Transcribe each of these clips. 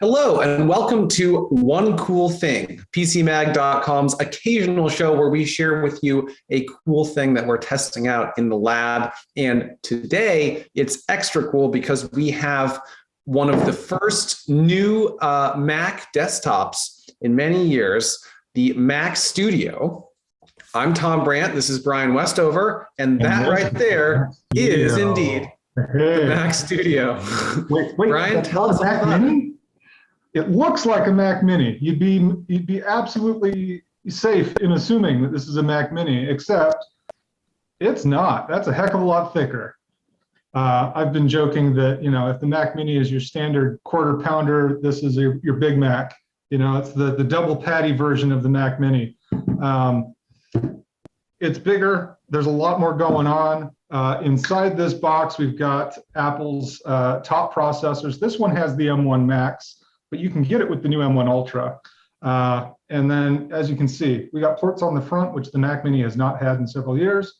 Hello, and welcome to One Cool Thing, PCMag.com's occasional show where we share with you a cool thing that we're testing out in the lab. And today it's extra cool because we have one of the first new Mac desktops in many years, the Mac Studio. I'm Tom Brandt, this is Brian Westover, and that right there is indeed the Mac Studio. Wait, Brian, tell us Mac about Mini? It looks like a Mac Mini. You'd be absolutely safe in assuming that this is a Mac Mini, except it's not. That's a heck of a lot thicker. I've been joking that, if the Mac Mini is your standard quarter pounder, this is your Big Mac. It's the double patty version of the Mac Mini. It's bigger. There's a lot more going on. Inside this box, we've got Apple's top processors. This one has the M1 Max, but you can get it with the new M1 Ultra. And then, as you can see, we got ports on the front, which the Mac Mini has not had in several years,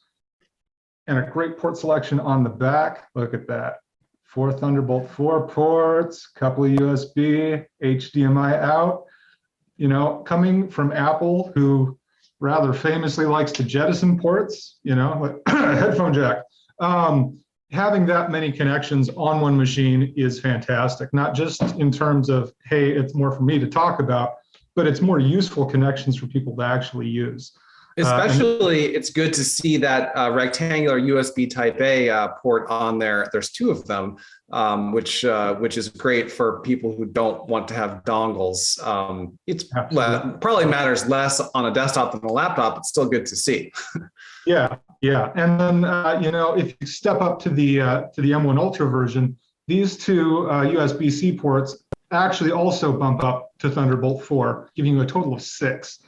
and a great port selection on the back. Look at that. 4 Thunderbolt 4 ports, couple of USB, HDMI out. Coming from Apple, who rather famously likes to jettison ports, like a headphone jack. Having that many connections on one machine is fantastic, not just in terms of, hey, it's more for me to talk about, but it's more useful connections for people to actually use. Especially, it's good to see that rectangular USB Type A port on there. There's 2 of them, which is great for people who don't want to have dongles. It's probably matters less on a desktop than a laptop. It's still good to see. Yeah. And then, if you step up to the M1 Ultra version, these 2 USB-C ports actually also bump up to Thunderbolt 4, giving you a total of 6.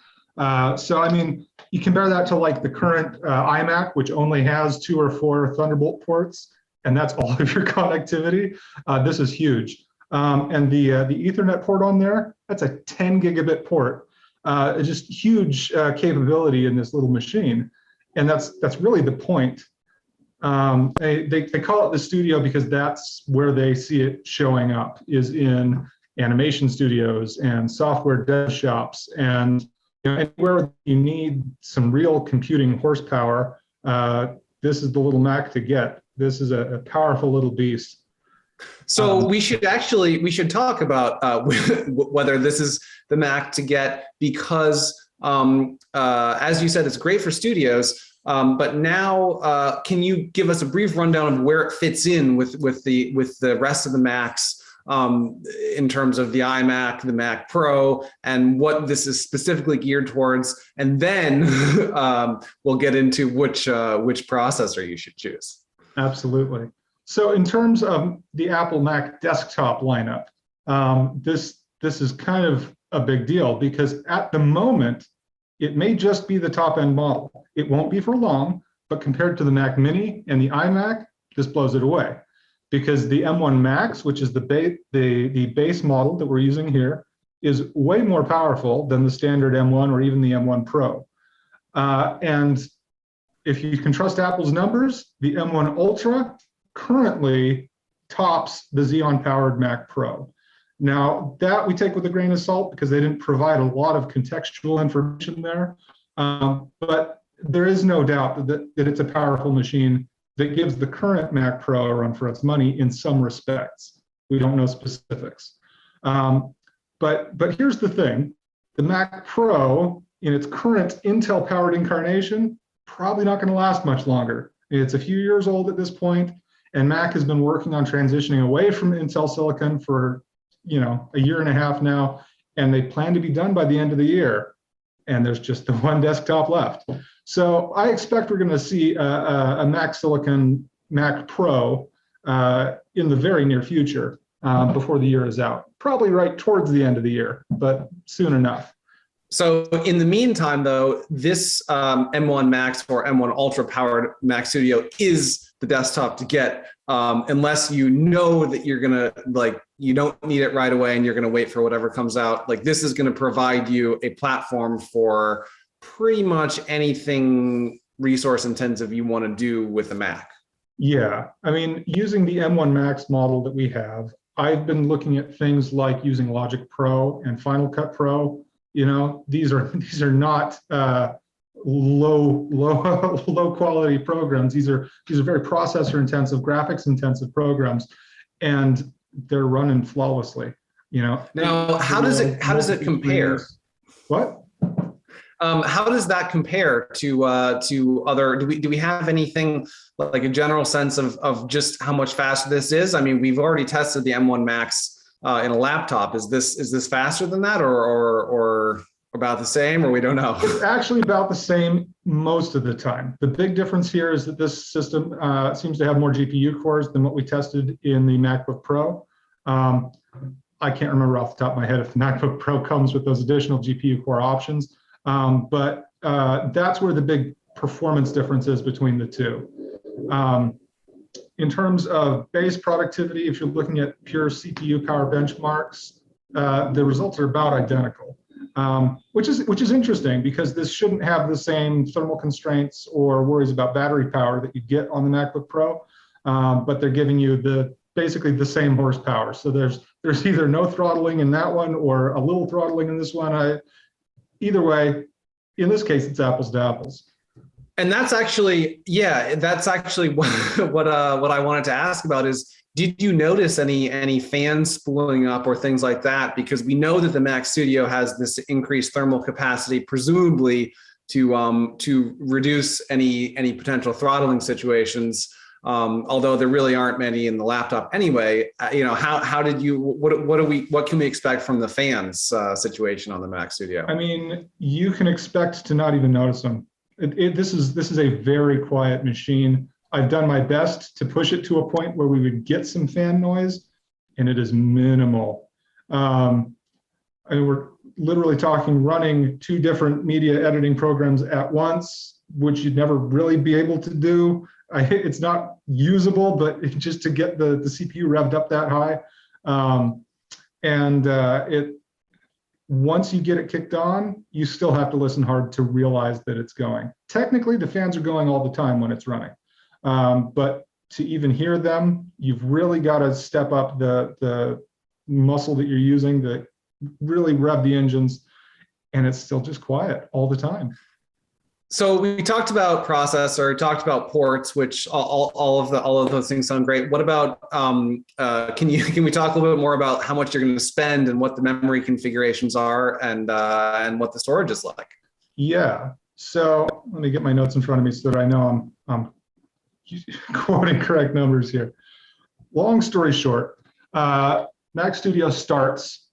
You compare that to like the current iMac, which only has 2 or 4 Thunderbolt ports, and that's all of your connectivity. This is huge. And the Ethernet port on there, that's a 10 gigabit port. It's just huge capability in this little machine. And that's really the point. They call it the studio because that's where they see it showing up, is in animation studios and software dev shops, and anywhere you need some real computing horsepower. This is the little Mac to get. This is a powerful little beast. So we should talk about whether this is the Mac to get, because as you said, it's great for studios. But now, can you give us a brief rundown of where it fits in with the rest of the Macs, in terms of the iMac, the Mac Pro, and what this is specifically geared towards? And then we'll get into which processor you should choose. Absolutely. So in terms of the Apple Mac desktop lineup, this is kind of a big deal, because at the moment, it may just be the top end model. It won't be for long, but compared to the Mac Mini and the iMac, this blows it away, because the M1 Max, which is the base model that we're using here, is way more powerful than the standard M1 or even the M1 Pro. And if you can trust Apple's numbers, the M1 Ultra currently tops the Xeon powered Mac Pro. Now, that we take with a grain of salt because they didn't provide a lot of contextual information there. But there is no doubt that it's a powerful machine that gives the current Mac Pro a run for its money in some respects. We don't know specifics. But here's the thing. The Mac Pro, in its current Intel-powered incarnation, probably not going to last much longer. It's a few years old at this point, and Mac has been working on transitioning away from Intel Silicon for a year and a half now, and they plan to be done by the end of the year. And there's just the one desktop left. So I expect we're going to see a Mac Silicon Mac Pro in the very near future, before the year is out. Probably right towards the end of the year, but soon enough. So in the meantime, though, this M1 Max or M1 Ultra powered Mac Studio is the desktop to get, unless you know that you're gonna, you don't need it right away and you're gonna wait for whatever comes out. This is gonna provide you a platform for pretty much anything resource intensive you want to do with a Mac. Yeah, I mean, using the M1 Max model that we have, I've been looking at things like using Logic Pro and Final Cut Pro. You know, these are not low quality programs. These are very processor intensive, graphics intensive programs, and they're running flawlessly. You know. Now, how does it compare? What? How does that compare to other? Do we have anything like a general sense of just how much faster this is? I mean, we've already tested the M1 Max in a laptop. Is this faster than that, or about the same, or we don't know? It's actually about the same most of the time. The big difference here is that this system seems to have more GPU cores than what we tested in the MacBook Pro. I can't remember off the top of my head if the MacBook Pro comes with those additional GPU core options. But that's where the big performance difference is between the two. In terms of base productivity, if you're looking at pure CPU power benchmarks, the results are about identical, which is interesting because this shouldn't have the same thermal constraints or worries about battery power that you get on the MacBook Pro, but they're giving you basically the same horsepower. So there's either no throttling in that one or a little throttling in this one. Either way, in this case, it's apples to apples. And that's actually what I wanted to ask about is, did you notice any fans spooling up or things like that? Because we know that the Mac Studio has this increased thermal capacity, presumably to reduce any potential throttling situations. Although there really aren't many in the laptop anyway. How did you? What can we expect from the fans situation on the Mac Studio? I mean, you can expect to not even notice them. This is a very quiet machine. I've done my best to push it to a point where we would get some fan noise, and it is minimal. We're literally talking running 2 different media editing programs at once, which you'd never really be able to do. It's not usable, but just to get the CPU revved up that high. Once you get it kicked on, you still have to listen hard to realize that it's going. Technically, the fans are going all the time when it's running. But to even hear them, you've really got to step up the muscle that you're using to really rev the engines, and it's still just quiet all the time. So we talked about processor, talked about ports, which all of those things sound great. What about can we talk a little bit more about how much you're going to spend and what the memory configurations are and what the storage is like? Yeah. So let me get my notes in front of me so that I know I'm quoting correct numbers here. Long story short, Mac Studio starts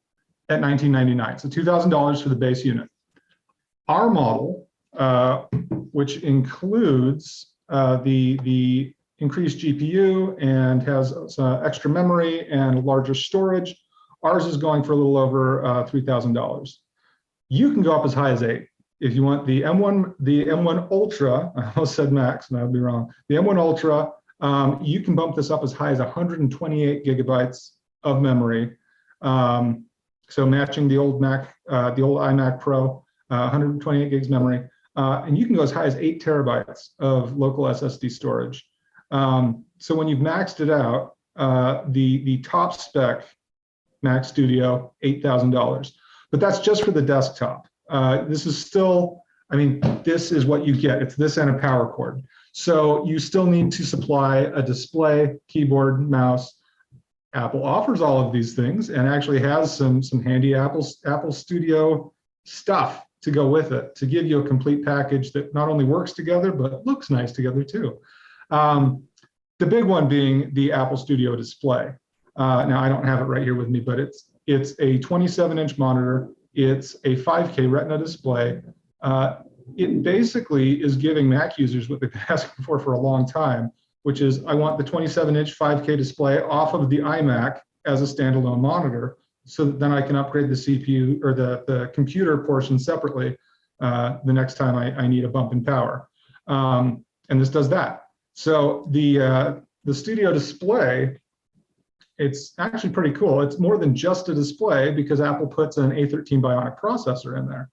at $1999, so $2,000 for the base unit. Our model, which includes the increased GPU and has extra memory and larger storage. Ours is going for a little over $3,000. You can go up as high as 8 if you want the M1 Ultra. I almost said Max, and I'd be wrong. The M1 Ultra, you can bump this up as high as 128 gigabytes of memory. So matching the old Mac, the old iMac Pro, 128 gigs memory. And you can go as high as 8 terabytes of local SSD storage. So when you've maxed it out, the top spec Mac Studio, $8,000. But that's just for the desktop. This is still, I mean, this is what you get. It's this and a power cord. So you still need to supply a display, keyboard, mouse. Apple offers all of these things and actually has some handy Apple Studio stuff to go with it, to give you a complete package that not only works together, but looks nice together too. The big one being the Apple Studio display. Now I don't have it right here with me, but it's a 27-inch monitor. It's a 5K Retina display. It basically is giving Mac users what they've been asking for a long time, which is I want the 27-inch 5K display off of the iMac as a standalone monitor, so that then I can upgrade the CPU or the computer portion separately the next time I need a bump in power. And this does that. So the Studio display, it's actually pretty cool. It's more than just a display because Apple puts an A13 Bionic processor in there.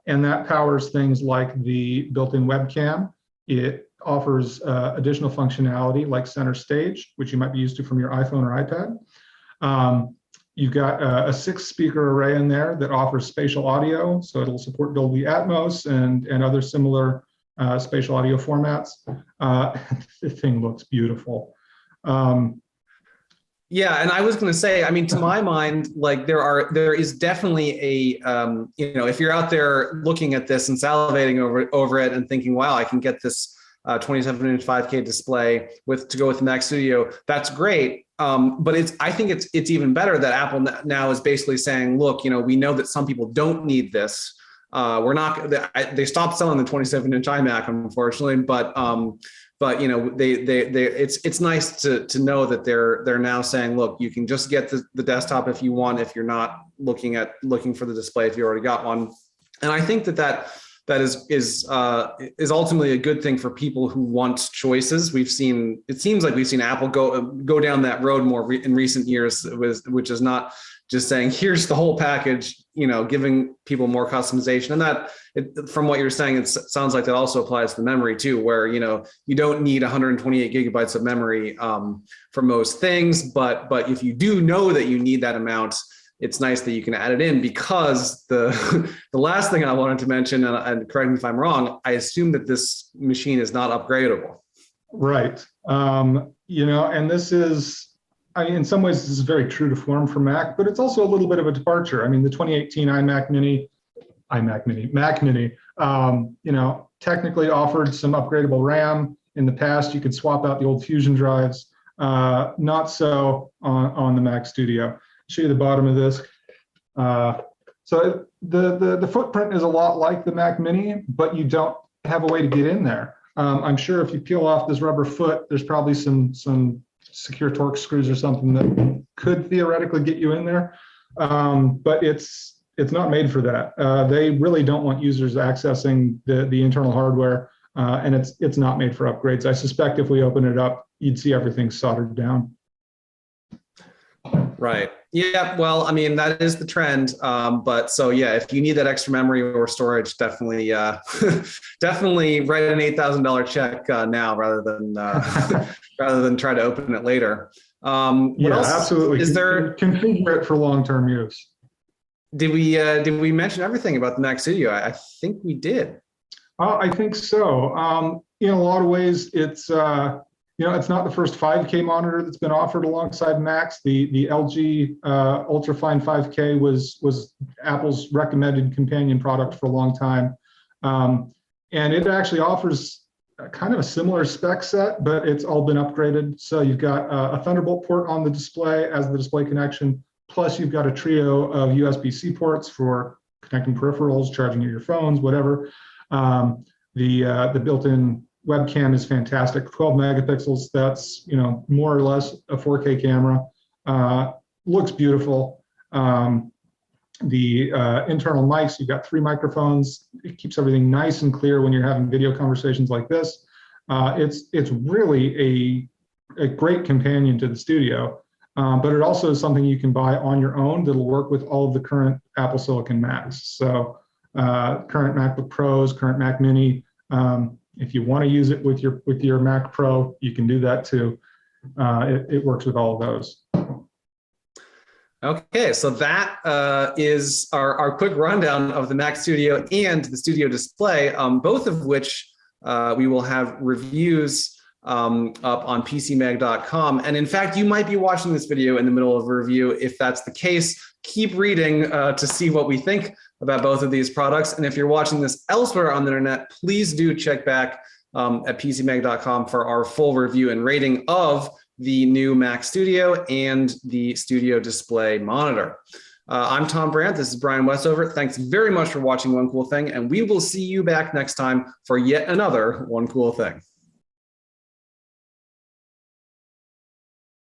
And that powers things like the built-in webcam. It offers additional functionality like center stage, which you might be used to from your iPhone or iPad. You've got a 6-speaker array in there that offers spatial audio, so it'll support Dolby Atmos and other similar spatial audio formats. The thing looks beautiful. Yeah, and I was going to say, I mean, to my mind, like there is definitely a, if you're out there looking at this and salivating over it and thinking, wow, I can get this 27-inch 5K display to go with the Mac Studio. That's great. But I think it's even better that Apple now is basically saying, look, we know that some people don't need this. They stopped selling the 27-inch iMac, unfortunately, but it's nice to know that they're now saying, look, you can just get the desktop if you want, if you're not looking for the display if you already got one. And I think that is ultimately a good thing for people who want choices. It seems like we've seen Apple go down that road more in recent years, which is not just saying, here's the whole package, giving people more customization. And from what you're saying, it sounds like that also applies to the memory too, where, you don't need 128 gigabytes of memory for most things. But if you do know that you need that amount, it's nice that you can add it in, because the last thing I wanted to mention, and correct me if I'm wrong, I assume that this machine is not upgradable. Right. And this is, in some ways, this is very true to form for Mac, but it's also a little bit of a departure. I mean, the 2018 Mac Mini, technically offered some upgradable RAM. In the past, you could swap out the old Fusion drives. Not so on the Mac Studio. Show you the bottom of this. So the footprint is a lot like the Mac Mini, but you don't have a way to get in there. I'm sure if you peel off this rubber foot, there's probably some secure Torx screws or something that could theoretically get you in there, but it's not made for that. They really don't want users accessing the internal hardware, and it's not made for upgrades. I suspect if we open it up, you'd see everything soldered down. Right. Yeah. Well, I mean, that is the trend. But so yeah, if you need that extra memory or storage, definitely, definitely write an $8,000 check now rather than try to open it later. What else? Absolutely. Is there configure it for long-term use? Did we mention everything about the Mac Studio? I think we did. I think so. In a lot of ways, it's not the first 5K monitor that's been offered alongside Macs. The LG Ultrafine 5K was Apple's recommended companion product for a long time, and it actually offers kind of a similar spec set, but it's all been upgraded. So you've got a Thunderbolt port on the display as the display connection, plus you've got a trio of USB-C ports for connecting peripherals, charging your phones, whatever. The built-in webcam is fantastic, 12 megapixels. That's more or less a 4K camera. Looks beautiful. The internal mics, you've got 3 microphones. It keeps everything nice and clear when you're having video conversations like this. It's really a great companion to the Studio, but it also is something you can buy on your own that'll work with all of the current Apple Silicon Macs. So current MacBook Pros, current Mac Mini. If you want to use it with your Mac Pro, you can do that too. It works with all of those. Okay, so that is our quick rundown of the Mac Studio and the Studio Display, both of which we will have reviews up on PCMag.com. And in fact, you might be watching this video in the middle of a review. If that's the case, keep reading to see what we think about both of these products. And if you're watching this elsewhere on the internet, please do check back at PCMag.com for our full review and rating of the new Mac Studio and the Studio Display monitor. I'm Tom Brandt. This is Brian Westover. Thanks very much for watching One Cool Thing, and we will see you back next time for yet another One Cool Thing.